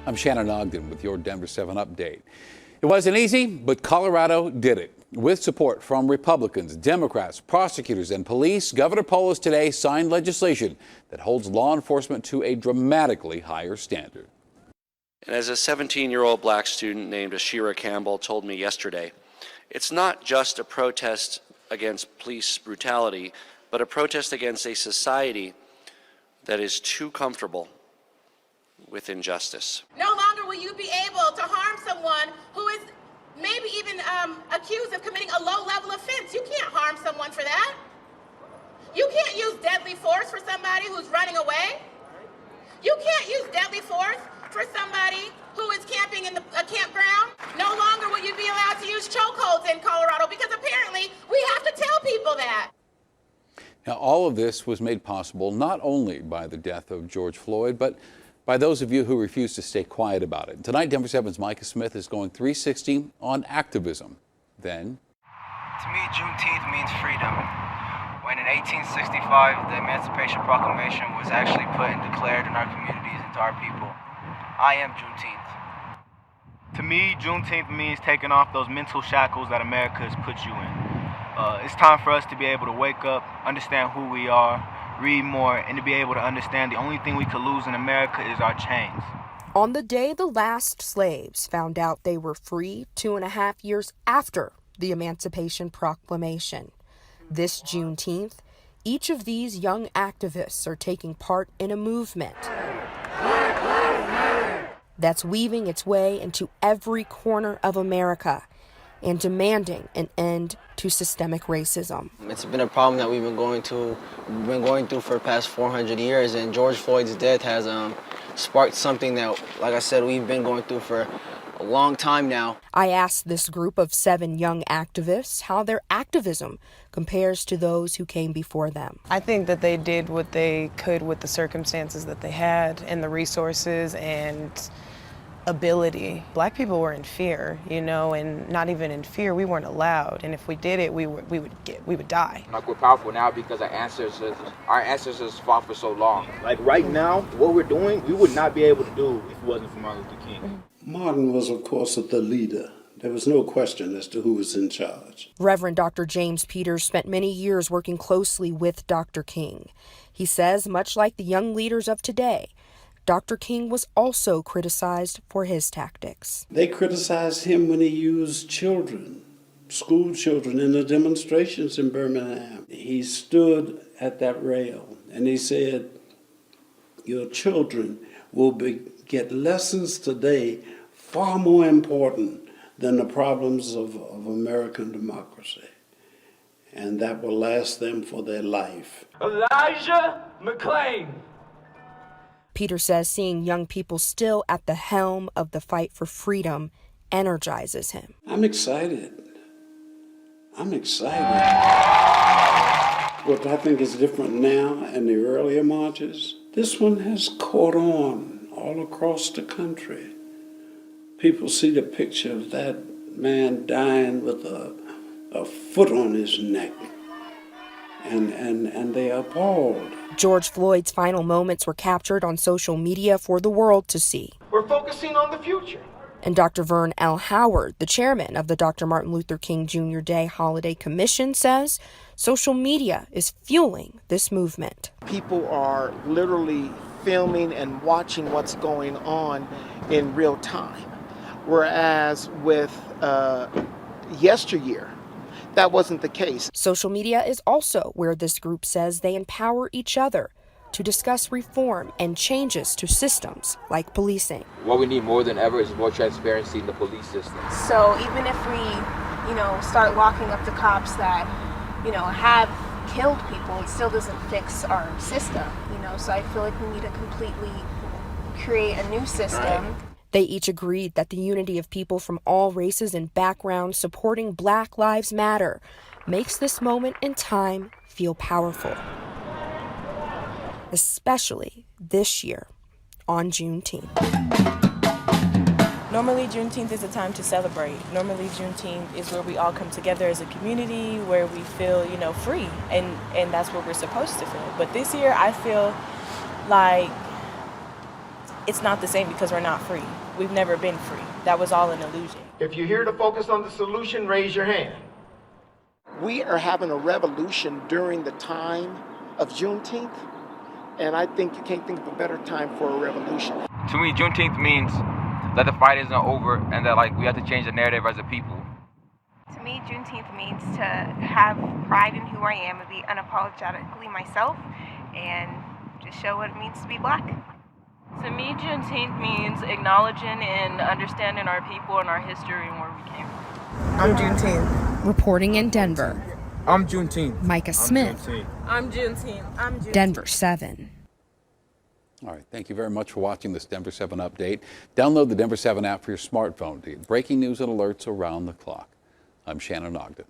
I'm Shannon Ogden with your Denver 7 update. It wasn't easy, but Colorado did it. With support from Republicans, Democrats, prosecutors, and police, Governor Polis today signed legislation that holds law enforcement to a dramatically higher standard. And as a 17-year-old black student named Ashira Campbell told me yesterday, it's not just a protest against police brutality, but a protest against a society that is too comfortable with injustice. No longer will you be able to harm someone who is maybe even accused of committing a low-level offense. You can't harm someone for that. You can't use deadly force for somebody who's running away. You can't use deadly force for somebody who is camping in a campground. No longer will you be allowed to use chokeholds in Colorado, because apparently we have to tell people that. Now, all of this was made possible not only by the death of George Floyd, but by those of you who refuse to stay quiet about it. Tonight, Denver 7's Micah Smith is going 360 on activism. Then, to me, Juneteenth means freedom. When in 1865, the Emancipation Proclamation was actually put and declared in our communities and to our people. I am Juneteenth. To me, Juneteenth means taking off those mental shackles that America has put you in. It's time for us to be able to wake up, understand who we are, read more, and to be able to understand the only thing we could lose in America is our chains. On the day the last slaves found out they were free 2.5 years after the Emancipation Proclamation, this Juneteenth, each of these young activists are taking part in a movement that's weaving its way into every corner of America and demanding an end to systemic racism. It's been a problem that we've been going through for the past 400 years, and George Floyd's death has sparked something that, like I said, we've been going through for a long time now. I asked this group of 7 young activists how their activism compares to those who came before them. I think that they did what they could with the circumstances that they had and the resources and ability. Black people were in fear, and not even in fear, we weren't allowed. And if we did it, we would die. Like, we're powerful now because our ancestors fought for so long. Like right now, what we're doing, we would not be able to do if it wasn't for Martin Luther King. Martin was, of course, the leader. There was no question as to who was in charge. Reverend Dr. James Peters spent many years working closely with Dr. King. He says, much like the young leaders of today, Dr. King was also criticized for his tactics. They criticized him when he used children, school children, in the demonstrations in Birmingham. He stood at that rail and he said, your children will get lessons today far more important than the problems of American democracy. And that will last them for their life. Elijah McClain. Peter says seeing young people still at the helm of the fight for freedom energizes him. I'm excited. What I think is different now and the earlier marches, this one has caught on all across the country. People see the picture of that man dying with a foot on his neck. And they are appalled. George Floyd's final moments were captured on social media for the world to see. We're focusing on the future. And Dr. Vern L. Howard, the chairman of the Dr. Martin Luther King Jr. Day Holiday Commission, says social media is fueling this movement. People are literally filming and watching what's going on in real time. Whereas with yesteryear, that wasn't the case. Social media is also where this group says they empower each other to discuss reform and changes to systems like policing. What we need more than ever is more transparency in the police system. So even if we, start locking up the cops that, have killed people, it still doesn't fix our system, So I feel like we need to completely create a new system. Right. They each agreed that the unity of people from all races and backgrounds supporting Black Lives Matter makes this moment in time feel powerful, especially this year on Juneteenth. Normally, Juneteenth is a time to celebrate. Normally, Juneteenth is where we all come together as a community, where we feel, free, and that's what we're supposed to feel. But this year, I feel like it's not the same because we're not free. We've never been free. That was all an illusion. If you're here to focus on the solution, raise your hand. We are having a revolution during the time of Juneteenth, and I think you can't think of a better time for a revolution. To me, Juneteenth means that the fight isn't over and that like we have to change the narrative as a people. To me, Juneteenth means to have pride in who I am and be unapologetically myself and just show what it means to be black. To me, Juneteenth means acknowledging and understanding our people and our history and where we came from. I'm Juneteenth. Reporting in Denver, I'm Juneteenth. Micah Smith, I'm Juneteenth. I'm Juneteenth. Denver 7. All right, thank you very much for watching this Denver 7 update. Download the Denver 7 app for your smartphone to get breaking news and alerts around the clock. I'm Shannon Ogden.